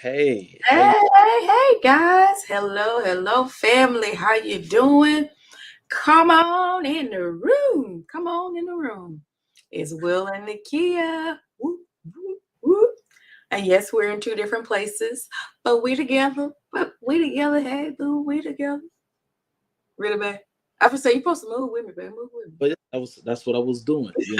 Hey, how Hey, you? hey, hey, guys. Hello, hello, family. How you doing? Come on in the room. Come on in the room. It's Will and Nikia. Whoop, whoop, whoop. And yes, we're in two different places, but we together. But we together. Hey, boo, we together. Really, babe? I would say you're supposed to move with me, babe. Move with But yeah, that's what I was doing. me.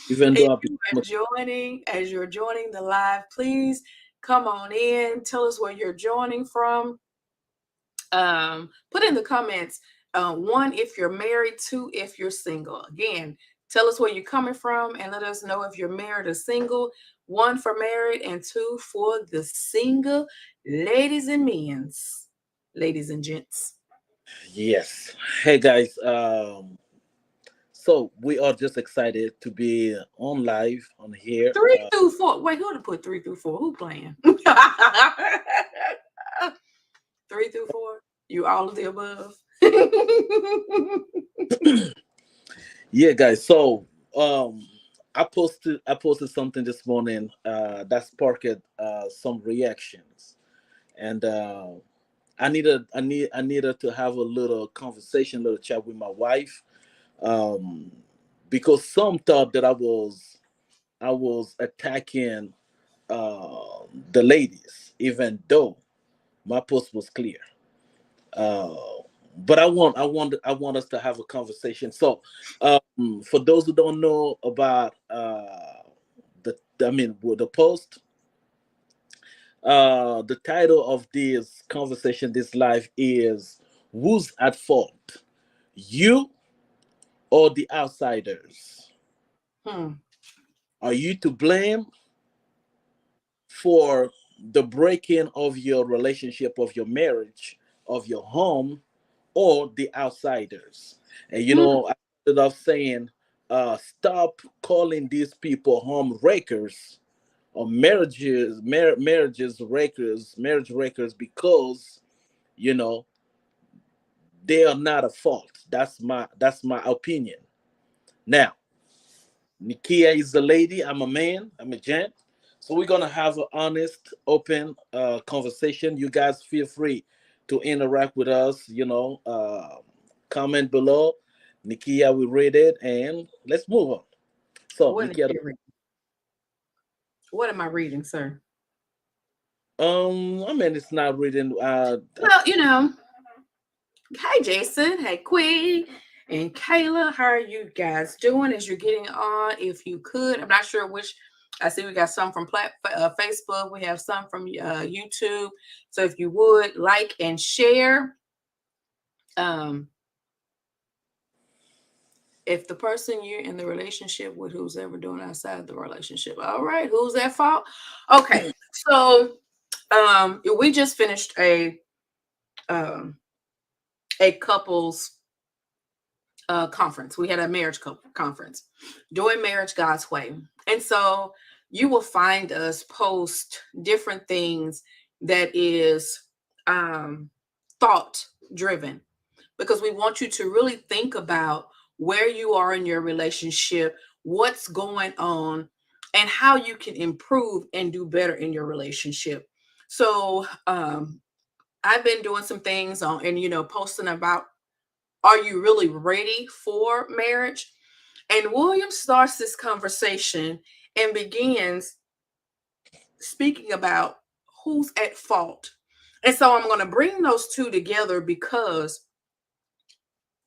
Even If though I've you become are joining, as you're joining the live, please come on in. Tell us where you're joining from. Put in the comments, one, if you're married, two, if you're single. Again, tell us where you're coming from and let us know if you're married or single. One for married and two for the single ladies and men's, ladies and gents. yes. Hey guys, so we are just excited to be on live on here. 3 through 4. Wait, who to put 3 through 4? Who playing? 3 through 4. You all of the above. Yeah, guys. So I posted something this morning that sparked some reactions, and I needed to have a little conversation, little chat with my wife, um, because some thought that I was attacking the ladies, even though my post was clear. Uh, but I want us to have a conversation. So, for those who don't know about the post, the title of this conversation, this live, is "Who's at fault? You or the outsiders? Hmm. Are you to blame for the breaking of your relationship, of your marriage, of your home, or the outsiders?" And I started off saying, stop calling these people home wreckers or marriages wreckers, marriage wreckers, because you know they are not a fault. That's my opinion. Now, Nikia is the lady. I'm a man. I'm a gent. So we're gonna have an honest, open conversation. You guys feel free to interact with us. Comment below. Nikia will read it, and let's move on. So What, Nikia, what am I reading, sir? I mean, it's not reading. Well, hey Jason, hey Queen, and Kayla, how are you guys doing as you're getting on? If you could, I'm not sure which. I see we got some from Facebook. We have some from YouTube. So if you would like and share, um, if the person you're in the relationship with, who's ever doing outside the relationship, all right, who's at fault? Okay, so we just finished um, a couples conference. We had a marriage conference, doing marriage God's way. And so you will find us post different things that is thought driven, because we want you to really think about where you are in your relationship, what's going on, and how you can improve and do better in your relationship. So I've been doing some things on and posting about, are you really ready for marriage? And William starts this conversation and begins speaking about who's at fault. And so I'm going to bring those two together because,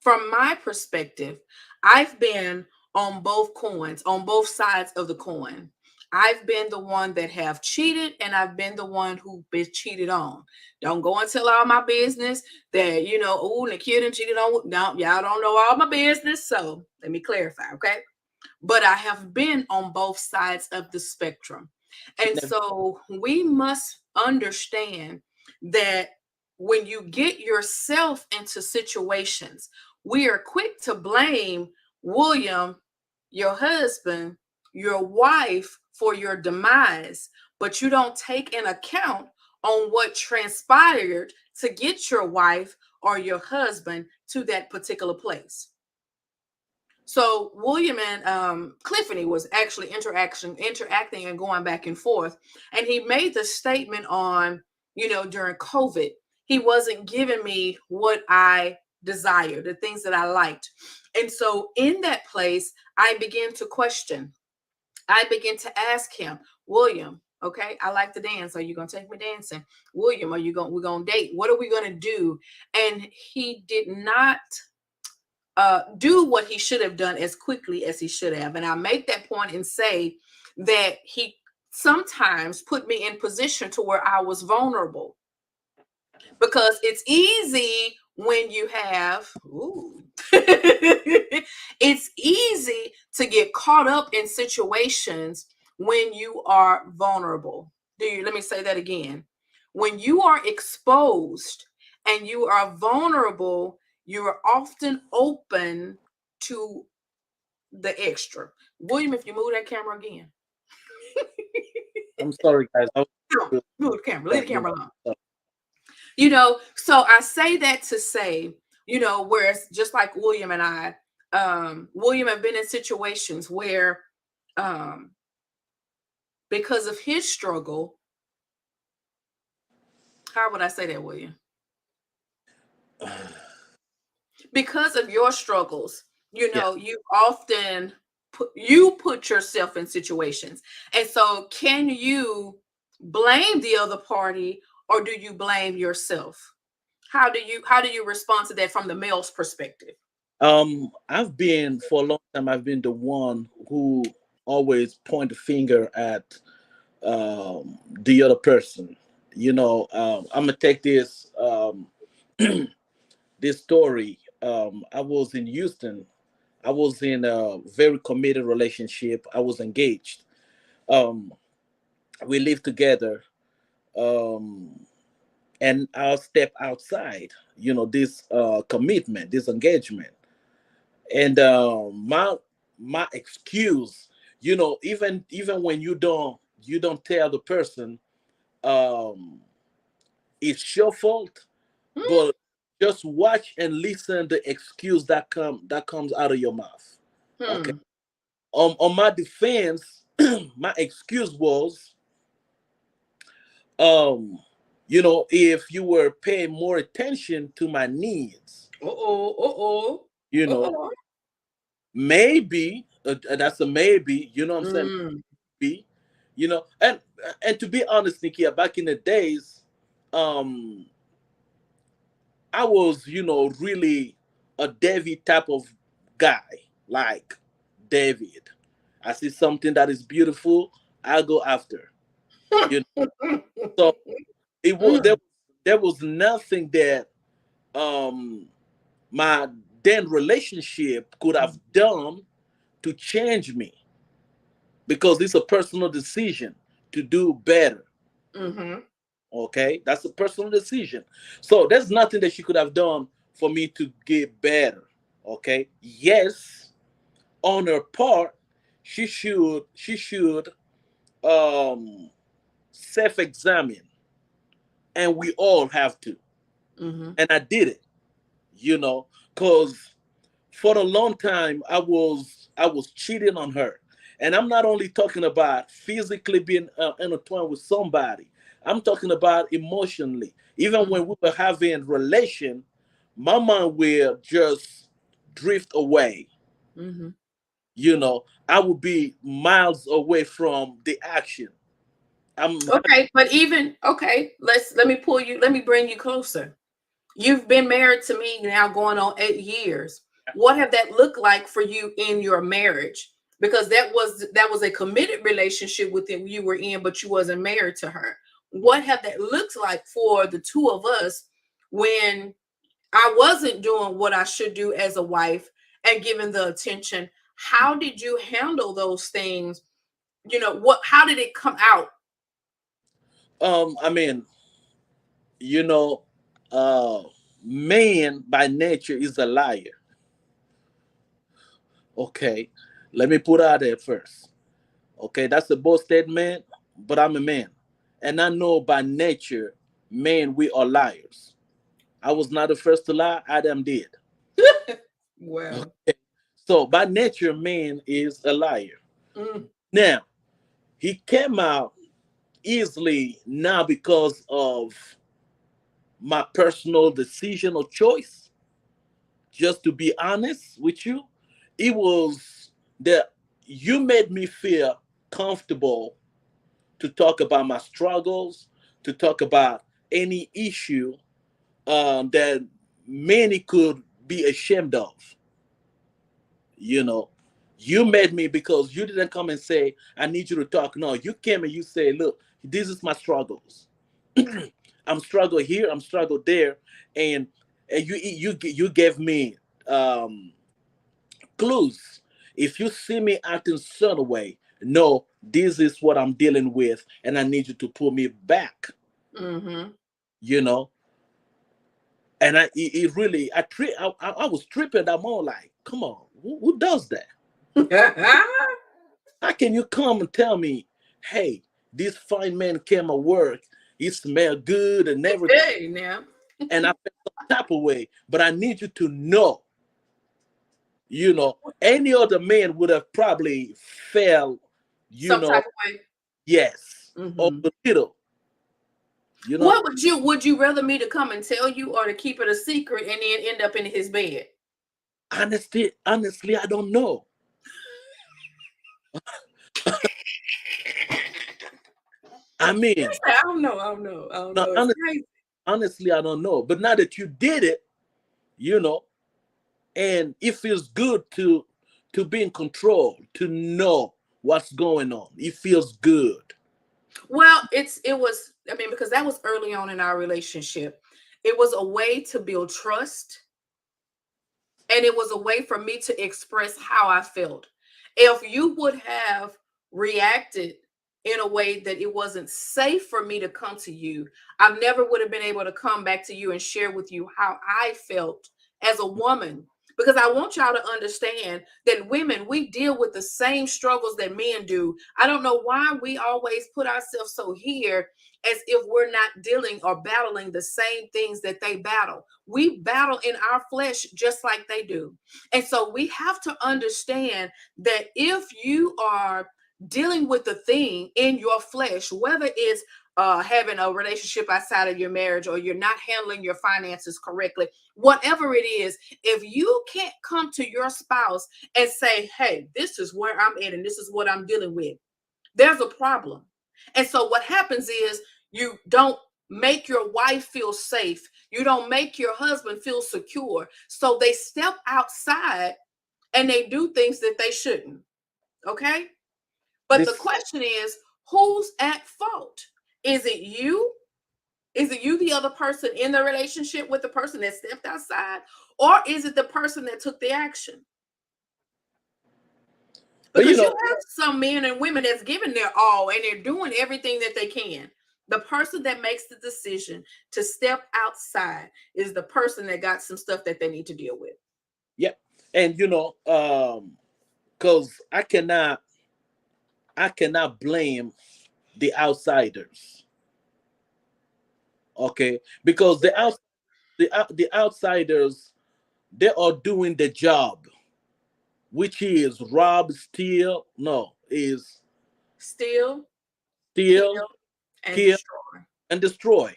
from my perspective, I've been on both coins, on both sides of the coin. I've been the one that have cheated, and I've been the one who been cheated on. Don't go and tell all my business that, oh, the kid and cheated on. No, y'all don't know all my business. So let me clarify, okay? But I have been on both sides of the spectrum. And so we must understand that when you get yourself into situations, we are quick to blame William, your husband, your wife for your demise, but you don't take an account on what transpired to get your wife or your husband to that particular place. So William and Cliffany was actually interacting and going back and forth. And he made the statement on, during COVID, he wasn't giving me what I desired, the things that I liked. And so in that place, I began to question. I began to ask him, William, okay, I like to dance. Are you gonna take me dancing? William, we're gonna date? What are we gonna do? And he did not do what he should have done as quickly as he should have. And I make that point and say that he sometimes put me in position to where I was vulnerable, because it's easy when you have it's easy to get caught up in situations when you are vulnerable. Let me say that again. When you are exposed and you are vulnerable, you are often open to the extra. William, if you move that camera again. I'm sorry, guys. Move the camera, leave But the camera alone. So I say that to say, whereas just like William and I, William have been in situations where, um, because of his struggle, how would I say that, William? Because of your struggles, yeah. you often put yourself in situations. And so can you blame the other party, or do you blame yourself? How do you respond to that from the male's perspective? I've been for a long time. I've been the one who always point the finger at the other person. I'm gonna take this story. I was in Houston. I was in a very committed relationship. I was engaged. Um, we lived together. Um, and I'll step outside. This commitment, this engagement, and my excuse. Even when you don't tell the person, um, it's your fault, Hmm. but just watch and listen the excuse that comes out of your mouth. Okay. Hmm. On my defense, my excuse was, um, if you were paying more attention to my needs, Uh-oh. Uh-oh. you know, Uh-oh. maybe that's a maybe. You know what I'm saying? Mm. Maybe, and to be honest, Nikia, back in the days, um, I was, really a David type of guy, like David. I see something that is beautiful, I go after. You know, so it was Mm. there was nothing that um my then relationship could have done to change me, because it's a personal decision to do better. Mm-hmm. Okay, that's a personal decision. So there's nothing that she could have done for me to get better. Okay, yes, on her part, she should um self-examine, and we all have to. Mm-hmm. And I did it, because for a long time I was cheating on her. And I'm not only talking about physically being intertwined with somebody. I'm talking about emotionally. Even when we were having relation, my mind will just drift away. Mm-hmm. I would be miles away from the action. I'm Okay, but even okay, let me bring you closer. You've been married to me now going on 8 years. What have that looked like for you in your marriage? Because that was a committed relationship with it you were in, but you wasn't married to her. What have that looked like for the two of us when I wasn't doing what I should do as a wife and giving the attention? How did you handle those things? How did it come out? I mean, you know, uh man by nature is a liar. Okay. Let me put out there first. Okay, that's a bold statement, but I'm a man. And I know by nature, men, we are liars. I was not the first to lie, Adam did. Well. Okay. So by nature, man is a liar. Mm. Now, he came out easily now because of my personal decision or choice. Just to be honest with you, it was that you made me feel comfortable to talk about my struggles, to talk about any issue that many could be ashamed of. You know, you made me because you didn't come and say, I need you to talk. No, you came and you say, look, this is my struggles. I'm struggle here, I'm struggle there. And you gave me um clues. If you see me acting certain way, no, this is what I'm dealing with, and I need you to pull me back. Mm-hmm. You know, and it really, I was tripping. I'm all like, come on, who does that? How can you come and tell me, hey, this fine man came to work, he smelled good and everything, Hey, now. and I felt some type of way, but I need you to know, any other man would have probably felt, you Some know, type of way. yes, or Mm-hmm. a little, you know. What would you rather me to come and tell you or to keep it a secret and then end up in his bed? Honestly, I don't know. I mean, I don't know. I don't know. I don't no, know. It's crazy. honestly, I don't know. But now that you did it, you know, and it feels good to be in control, to know what's going on. It feels good. Well, it was. I mean, because that was early on in our relationship. It was a way to build trust, and it was a way for me to express how I felt. If you would have reacted in a way that it wasn't safe for me to come to you, I never would have been able to come back to you and share with you how I felt as a woman. Because I want y'all to understand that women, we deal with the same struggles that men do. I don't know why we always put ourselves so here as if we're not dealing or battling the same things that they battle. We battle in our flesh just like they do. And so we have to understand that if you are dealing with the thing in your flesh, whether it's having a relationship outside of your marriage or you're not handling your finances correctly, whatever it is, if you can't come to your spouse and say, hey, this is where I'm at and this is what I'm dealing with, there's a problem. And so what happens is you don't make your wife feel safe. You don't make your husband feel secure. So they step outside and they do things that they shouldn't. Okay? But the This, question is, who's at fault? Is it you? Is it you, the other person in the relationship with the person that stepped outside? Or is it the person that took the action? but Because you have some men and women that's giving their all and they're doing everything that they can. The person that makes the decision to step outside is the person that got some stuff that they need to deal with. yeah, and because I cannot blame the outsiders, okay? Because the outsiders, they are doing the job, which is rob, steal, no, is Steal, steal, kill, and kill, destroy. and destroy.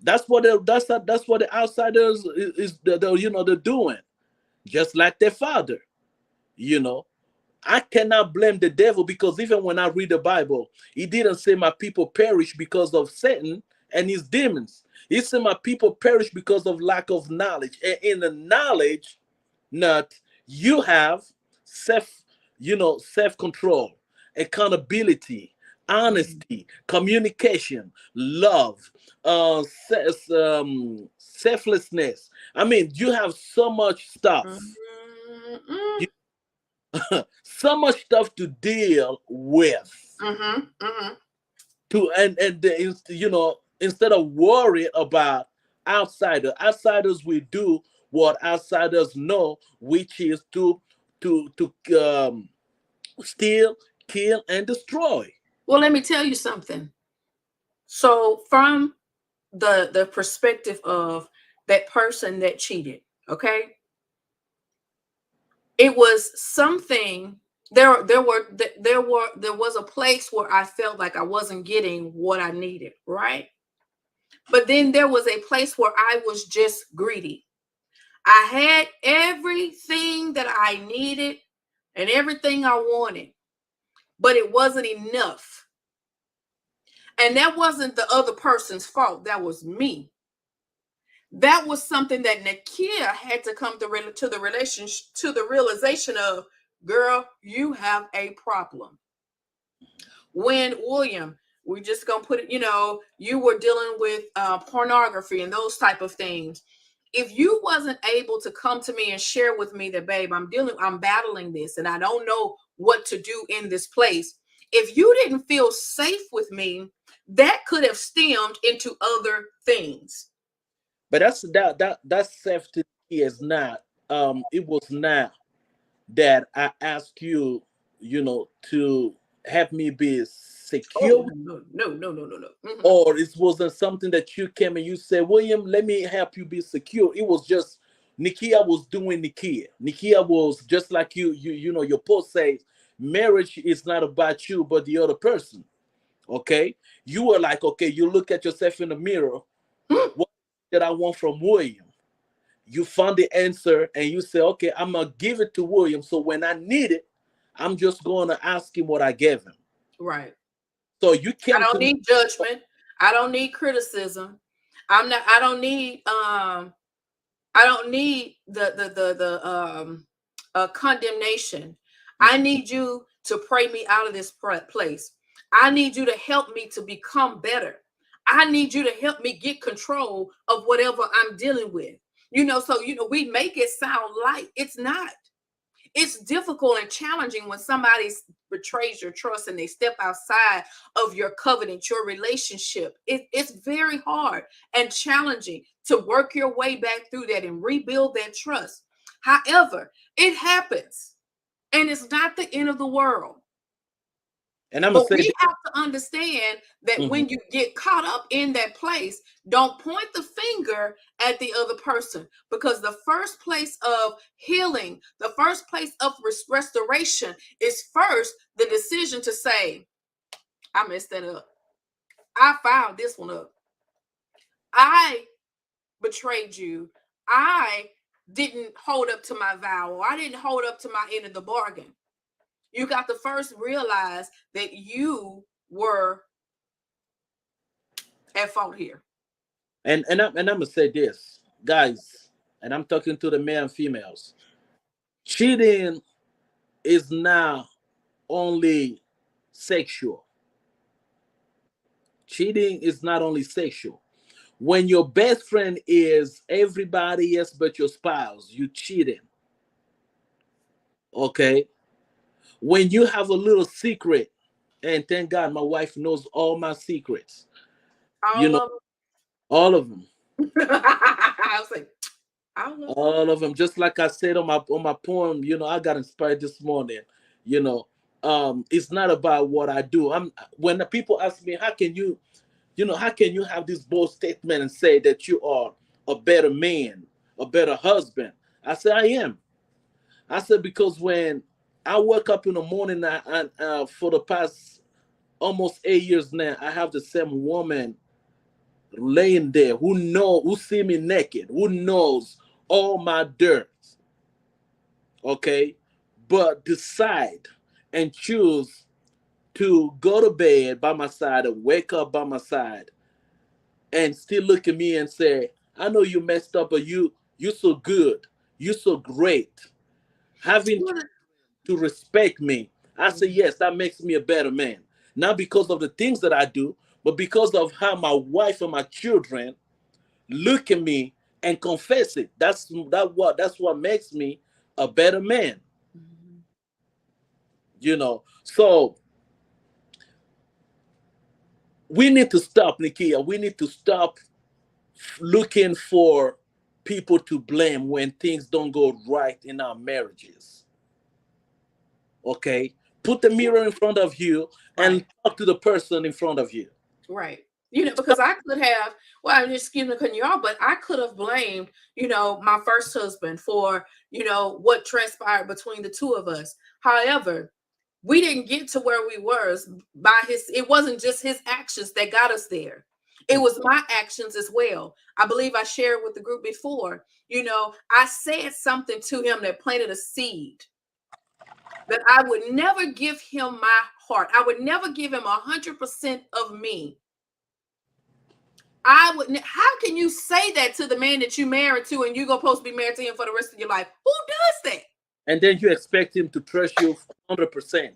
That's what the outsiders is they're doing, just like their father. You know, I cannot blame the devil because even when I read the Bible, he didn't say my people perish because of Satan and his demons. He said my people perish because of lack of knowledge. And in the knowledge, not you have self, self-control, accountability, Mhm. honesty, communication, love, selflessness. I mean, you have so much stuff. Mhm. So much stuff to deal with, Mhm. Mhm. to instead of worrying about outsiders will do what outsiders know, which is to steal, kill, and destroy. Well, let me tell you something. So, from the perspective of that person that cheated, okay? It was something. There was a place where I felt like I wasn't getting what I needed, right? But then there was a place where I was just greedy. I had everything that I needed and everything I wanted, but it wasn't enough. And that wasn't the other person's fault. That was me. That was something that Nakia had to come to the relationship, to the realization of, girl, you have a problem. When William, we just gonna put it, you were dealing with pornography and those type of things. If you wasn't able to come to me and share with me that, babe, I'm battling this and I don't know what to do in this place. If you didn't feel safe with me, that could have stemmed into other things. But that safety is not. It was not that I asked you, to help me be Oh secure, no, no, no, no, no, no. or it wasn't something that you came and you said, William, let me help you be secure. It was just Nikia was doing Nikia. Nikia was just like your post says, marriage is not about you but the other person. Okay. You were like, okay, you look at yourself in the mirror. What did I want from William? You found the answer and you say, okay, I'm gonna give it to William. So when I need it, I'm just gonna ask him what I gave him. Right. So you I came don't to me. need judgment. I don't need criticism. I don't need the condemnation. I need you to pray me out of this place. I need you to help me to become better. I need you to help me get control of whatever I'm dealing with. So we make it sound light. It's not. It's difficult and challenging when somebody betrays your trust and they step outside of your covenant, your relationship. It's very hard and challenging to work your way back through that and rebuild that trust. However, it happens and it's not the end of the world. And I'm gonna But say we this. have to understand that Mhm. when you get caught up in that place, don't point the finger at the other person, because the first place of healing, the first place of restoration is first the decision to say, I messed that up. I fouled this one up. I betrayed you. I didn't hold up to my vow, or I didn't hold up to my end of the bargain. You got to first realize that you were at fault here. And I'm gonna say this, guys, and I'm talking to the male and females. Cheating is not only sexual. Cheating is not only sexual. When your best friend is everybody else but your spouse, you cheating. Okay. When you have a little secret, and thank God my wife knows all my secrets, you All know, of all of them. them. I was like, all of them. All of them. Just like I said on my poem, I got inspired this morning. You know, it's not about what I do. When the people ask me, how can you have this bold statement and say that you are a better man, a better husband? I say I am. I said because when I wake up in the morning, for the past almost 8 years now, I have the same woman laying there who see me naked, who knows all my dirt, okay, but decide and choose to go to bed by my side and wake up by my side and still look at me and say, I know you messed up, but you so good, you so great. Having to respect me, I say yes, that makes me a better man. Not because of the things that I do, but because of how my wife and my children look at me and confess it. That's what makes me a better man. So we need to stop, Nikia. We need to stop looking for people to blame when things don't go right in our marriages. Okay? Put the mirror in front of you and Right, talk to the person in front of you. right. Because I could have, well, I'm just excuse me, cutting you off, but I could have blamed, my first husband for, what transpired between the two of us. However, we didn't get to where we were by it wasn't just his actions that got us there. It was my actions as well. I believe I shared with the group before, I said something to him that planted a seed that I would never give him my heart. I would never give him 100% of me. I would. How can you say that to the man that you married to and you're supposed to be married to him for the rest of your life? Who does that? And then you expect him to trust you 100%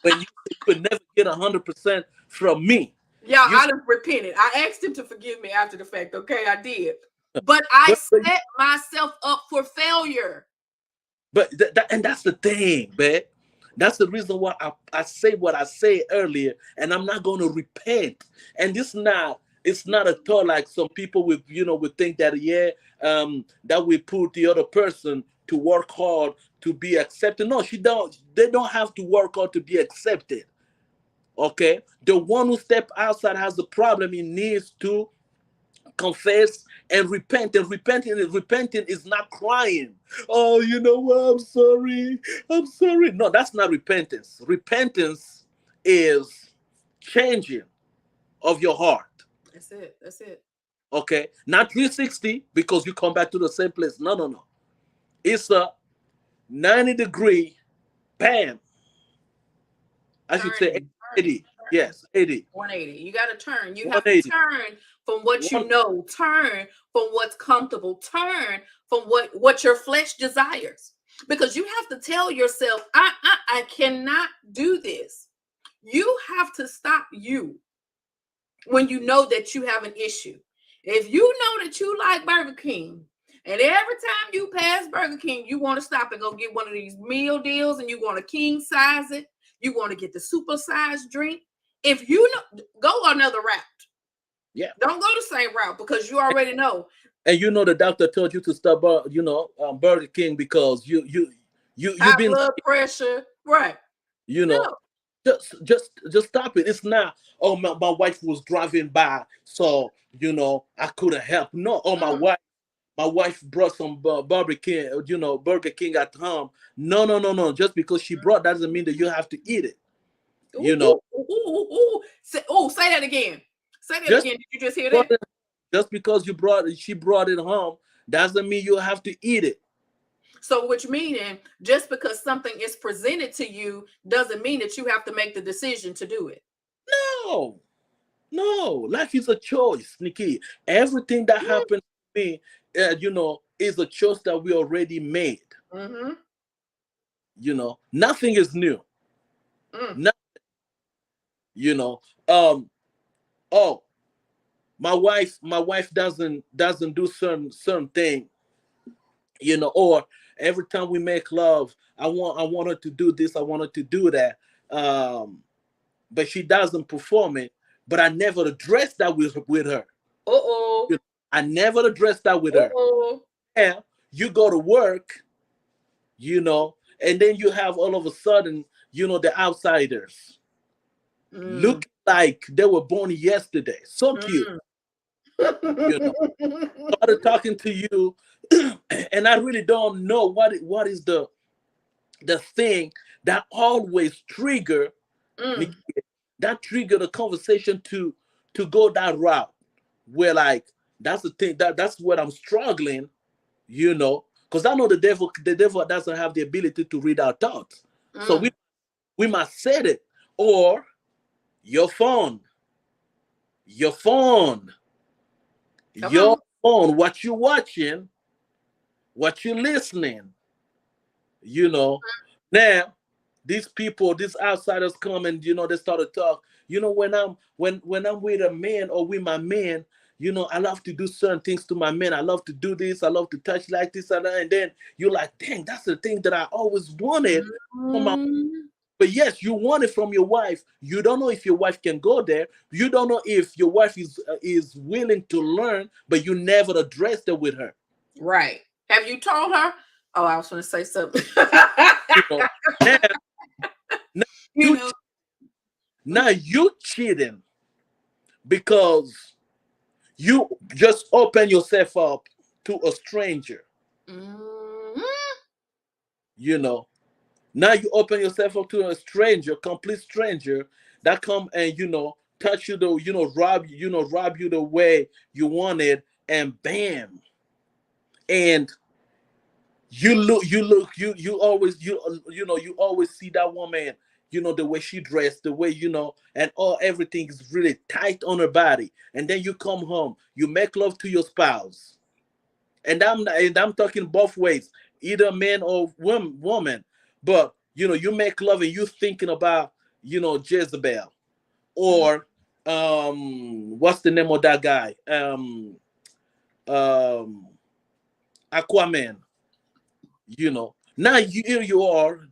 when you could never get 100% from me. Yeah, You, I just repented. I asked him to forgive me after the fact. Okay, I did. But I but set myself up for failure. and that's the thing, man. That's the reason why I say what I said earlier, and I'm not going to repent. And it's not at all like some people would think that, yeah, that we put the other person to work hard to be accepted. No, they don't have to work hard to be accepted. Okay, the one who step outside has a problem. He needs to confess and repent. And repenting is not crying. Oh, you know what? I'm sorry. No, that's not repentance. Repentance is changing of your heart. That's it. That's it. Okay, not 360 because you come back to the same place. No, no, no. It's a 90-degree, bam. I should say Turning, 80. turning. Yes, 80. 180. You got to turn. You have to 180. turn from what you One, know. Turn from what's comfortable. Turn from what your flesh desires. Because you have to tell yourself, I cannot do this. You have to stop you when you know that you have an issue. If you know that you like Burger King, and every time you pass Burger King, you want to stop and go get one of these meal deals, and you want to king size it, you want to get the super size drink. If you know, go another route. yeah. Don't go the same route because you already know. And the doctor told you to stop, Burger King because you've High been, blood pressure. Right. you know, No. just stop it. It's not. Oh, my wife was driving by, so I couldn't help. No. Oh, my wife brought some barbecue, Burger King at home. No, no, no, no. Just because she brought doesn't mean that you have to eat it. Ooh, You know, ooh, ooh, ooh, ooh. Say that again. Say that just again. Did you just hear brought that? it, just because she brought it home doesn't mean you have to eat it. So, which meaning just because something is presented to you doesn't mean that you have to make the decision to do it. No, no. Life is a choice, Nikki. Everything that happened to me, is a choice that we already made. Mm-hmm. Nothing is new. Mm. No, you know. Oh, my wife doesn't do certain thing. Or every time we make love, I want her to do this, I want her to do that. But she doesn't perform it. But I never address that with her. Uh-oh. I never address that with her. Uh-oh. Yeah, you go to work, and then you have all of a sudden, the outsiders Mm. look like they were born yesterday. So cute, Mm. you know. Started talking to you, and I really don't know what is the thing that always trigger Mm. that trigger the conversation to go that route. Where like that's the thing that's what I'm struggling, because I know the devil doesn't have the ability to read our thoughts. So Mm. we must set it. Or your phone, your phone, Come on. your phone, what you watching, what you listening, you know. Now, these outsiders come and they start to talk. When I'm with a man or with my man, I love to do certain things to my man. I love to do this. I love to touch like this and that. And then you're like, dang, that's the thing that I always wanted from my. Mm. But yes, you want it from your wife. You don't know if your wife can go there. You don't know if your wife is willing to learn, but you never addressed it with her. Right. Have you told her? Oh, I was going to say something. You know, now, now you you know. now you cheating because you just open yourself up to a stranger. Mhm. You know, now you open yourself up to a stranger, complete stranger that come and touch you the rob you the way you wanted, and bam, and you always you always see that woman, the way she dressed, the way and all everything is really tight on her body, and then you come home, you make love to your spouse, and I'm talking both ways, either man or woman, but you make love and you thinking about Jezebel, Mhm. or what's the name of that guy, um Aquaman. Now here you are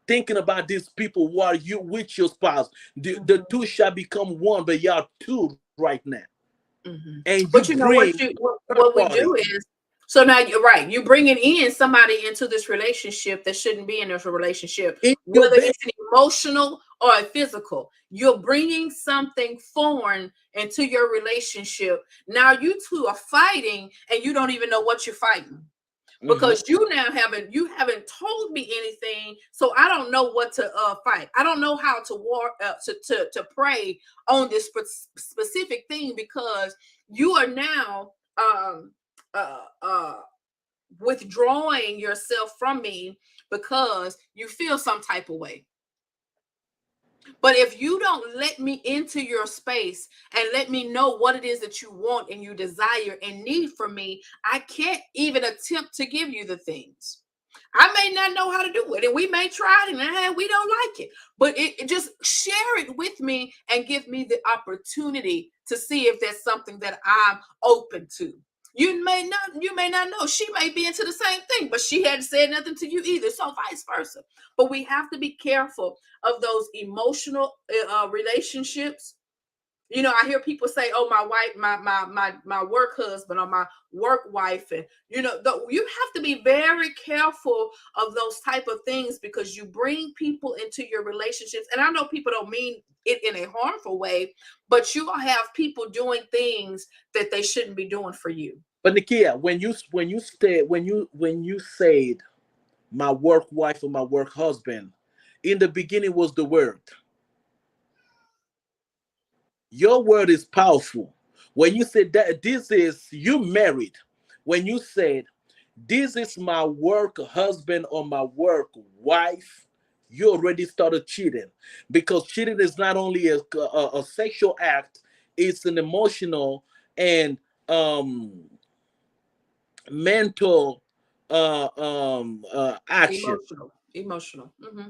thinking about these people who are you with your spouse. The Mhm. two shall become one, but y'all two right now, Mhm. and you But you know bring third what we party. do is, so now you're right. You're bringing in somebody into this relationship that shouldn't be in this relationship, In your whether bed. it's an emotional or a physical. You're bringing something foreign into your relationship. Now you two are fighting, and you don't even know what you're fighting, Hmm. because you haven't told me anything, so I don't know what to fight. I don't know how to war to pray on this specific thing, because you are now uh uh withdrawing yourself from me because you feel some type of way. But if you don't let me into your space and let me know what it is that you want and you desire and need from me, I can't even attempt to give you the things. I may not know how to do it, and we may try it, and we don't like it. But it just share it with me and give me the opportunity to see if there's something that I'm open to. You may not know. She may be into the same thing, but she hadn't said nothing to you either. So vice versa. But we have to be careful of those emotional relationships. I hear people say, "Oh, my wife, my work husband, or my work wife," and you have to be very careful of those type of things, because you bring people into your relationships. And I know people don't mean it in a harmful way, but you will have people doing things that they shouldn't be doing for you. But Nikia, when you said my work wife or my work husband, in the beginning was the word. Your word is powerful. When you said that this is you married, when you said this is my work husband or my work wife, you already started cheating, because cheating is not only a sexual act, it's an emotional and mental action. Emotional. Hmm.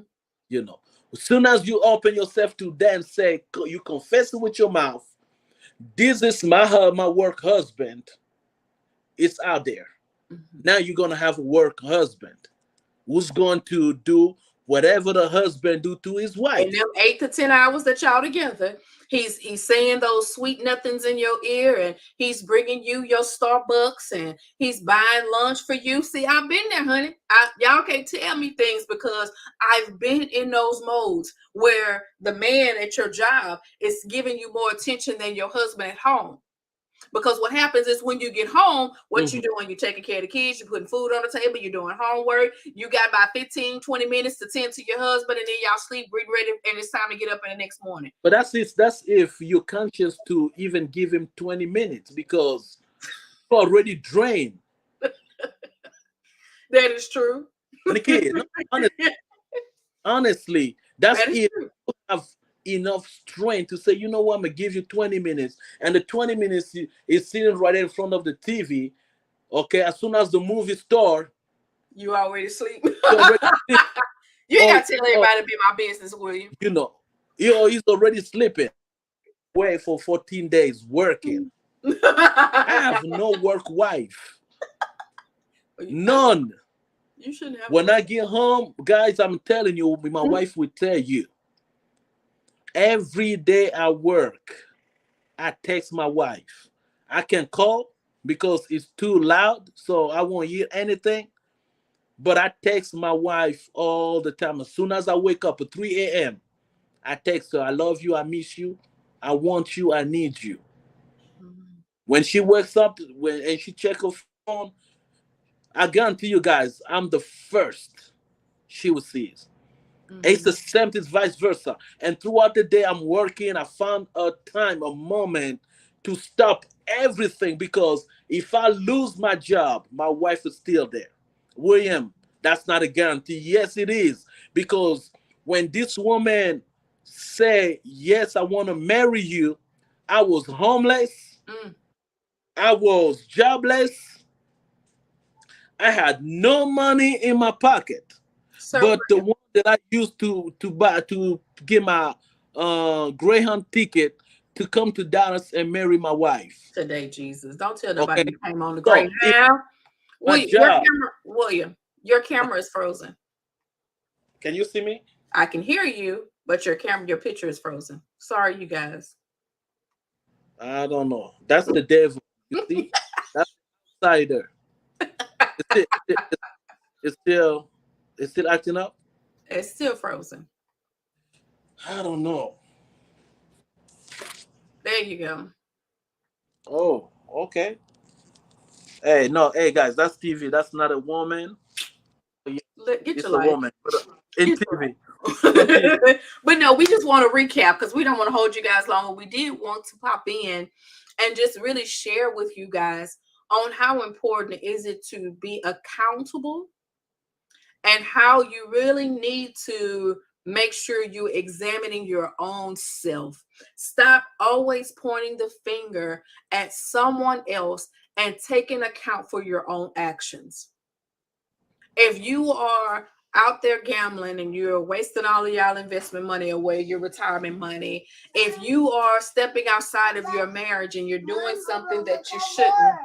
you know as soon as you open yourself to that and say, you confess it with your mouth, this is my work husband, it's out there. Hmm. Now you're gonna have a work husband who's going to do whatever the husband do to his In wife. them 8 to 10 hours that y'all together, he's saying those sweet nothings in your ear, and he's bringing you your Starbucks, and he's buying lunch for you. See, I've been there, honey. Y'all can't tell me things, because I've been in those modes where the man at your job is giving you more attention than your husband at home. Because what happens is, when you get home, what you Mhm. doing? You're taking care of the kids, you're putting food on the table, you're doing homework. You got about 15, 20 minutes to tend to your husband, and then y'all sleep, get ready, and it's time to get up in the next morning. But that's if you're conscious to even give him 20 minutes, because you're already drained. That is true. And again, no, honestly, that's That is if true. you have enough strength to say, you know what, I'm gonna give you 20 minutes, and the 20 minutes is sitting right in front of the TV. Okay, as soon as the movie start, You already sleep. you already sleep, You ain't or, got to tell or everybody to be my business, will you? you know, he's already sleeping. Away for 14 days working. I have no work wife, I know none. you shouldn't have a When work. I get home, guys, I'm telling you, my wife will tell you. Every day I work, I text my wife. I can call because it's too loud, so I won't hear anything. But I text my wife all the time. As soon as I wake up at 3 a.m., I text her, I love you, I miss you. I want you. I need you. Mhm. When she wakes up, and she check her phone, I guarantee you guys, I'm the first she will see. It's the Mhm. same, it's vice versa. And throughout the day, I'm working. I found a time, a moment to stop everything, because if I lose my job, my wife is still there. William, that's not a guarantee. Yes, it is. Because when this woman say, yes, I want to marry you, I was homeless, Mm. I was jobless, I had no money in my pocket. Sir But the William, one that I used to buy to get my Greyhound ticket to come to Dallas and marry my wife. today, Jesus. Don't tell Okay, nobody you came on the so if Greyhound. my William, job, Your camera is frozen. can you see me? I can hear you, but your picture is frozen. Sorry, you guys. I don't know. That's the devil. You see, that's the outsider. It's still, it's still acting up. It's still frozen. I don't know. There you go. Oh, okay. Hey, no, hey guys, that's TV. That's not a woman. Yeah, Get your it's a life. woman, but in Get TV, your in TV. life. But no, we just want to recap because we don't want to hold you guys longer. We did want to pop in and just really share with you guys on how important is it to be accountable and how you really need to make sure you're examining your own self. Stop always pointing the finger at someone else and taking account for your own actions. If you are out there gambling and you're wasting all of y'all investment money away, your retirement money, if you are stepping outside of your marriage and you're doing something that you shouldn't,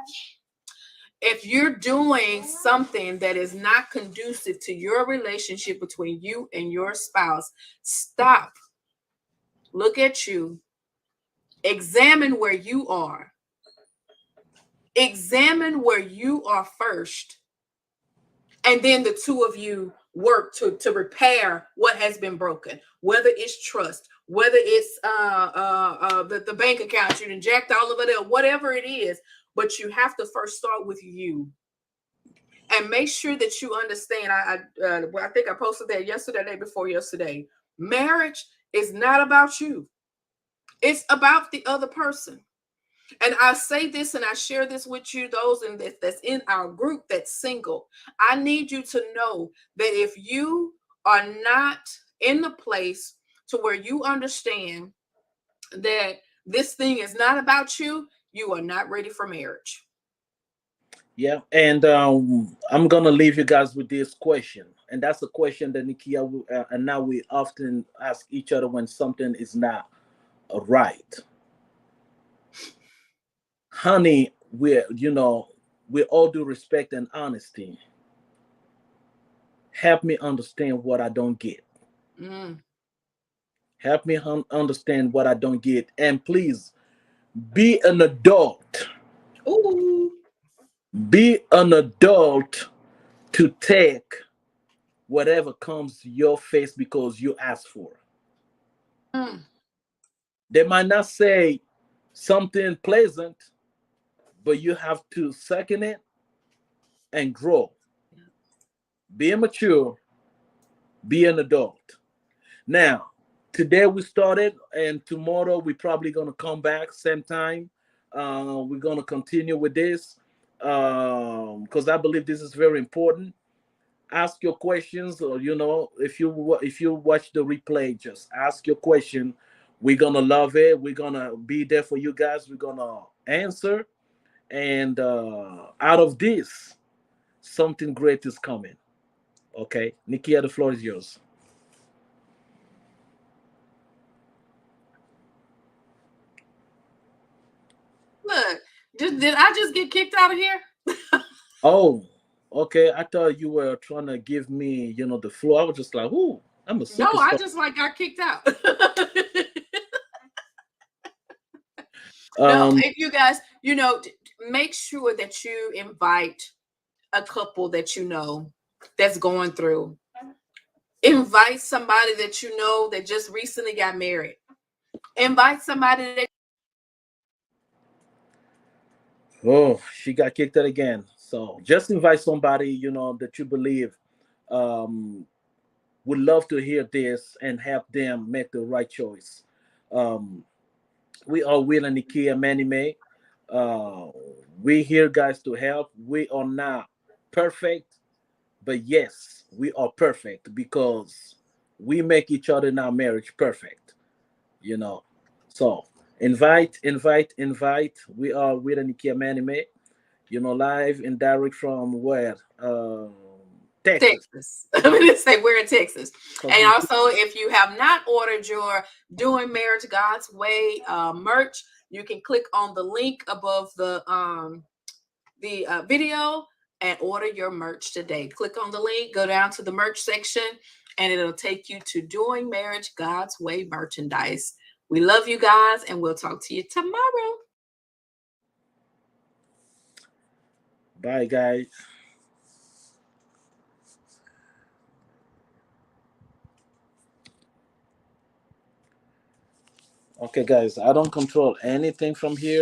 if you're doing something that is not conducive to your relationship between you and your spouse, stop, look at you, examine where you are, examine where you are first, and then the two of you work to repair what has been broken, whether it's trust, whether it's the bank account you inject all of it up, whatever it is. But you have to first start with you and make sure that you understand. I think I posted that yesterday, day before yesterday. Marriage is not about you, it's about the other person. And I say this and I share this with you, those in this that's in our group that's single. I need you to know that if you are not in the place to where you understand that this thing is not about you, you are not ready for marriage. Yeah, and I'm gonna leave you guys with this question, and that's a question that Nikia and now we often ask each other when something is not right. Honey, with all due respect and honesty, help me understand what I don't get. Mm. Help me understand what I don't get, and please be an adult. Ooh. Be an adult to take whatever comes to your face because you ask for it. Mm. They might not say something pleasant, but you have to second it and grow. Be mature, be an adult. Now, today we started, and tomorrow we're probably gonna come back same time. We're gonna continue with this because I believe this is very important. Ask your questions, or if you watch the replay, just ask your question. We're gonna love it. We're gonna be there for you guys. We're gonna answer, and out of this, something great is coming. Okay, Nikia, the floor is yours. Look, did I just get kicked out of here? Oh, okay. I thought you were trying to give me, the floor. I was just like, "Ooh, I'm a No, I superstar." just like got kicked out. No, Um, if you guys, make sure that you invite a couple that you know that's going through. Invite somebody that you know that just recently got married. Invite somebody that Oh, she got kicked out again. So just invite somebody, that you believe um, would love to hear this and help them make the right choice. Um, we are Will and Nikia Manime. Uh, we here, guys, to help. We are not perfect, but yes, we are perfect because we make each other in our marriage perfect. You know, so invite. We are Will and Nikia Manime. Live and direct from where? Texas. Texas. I'm gonna say we're in Texas. Because And we also, if you have not ordered your Doing Marriage God's Way merch, you can click on the link above the video and order your merch today. Click on the link, go down to the merch section, and it'll take you to Doing Marriage God's Way merchandise. We love you guys, and we'll talk to you tomorrow. bye, guys. Okay, guys, I don't control anything from here.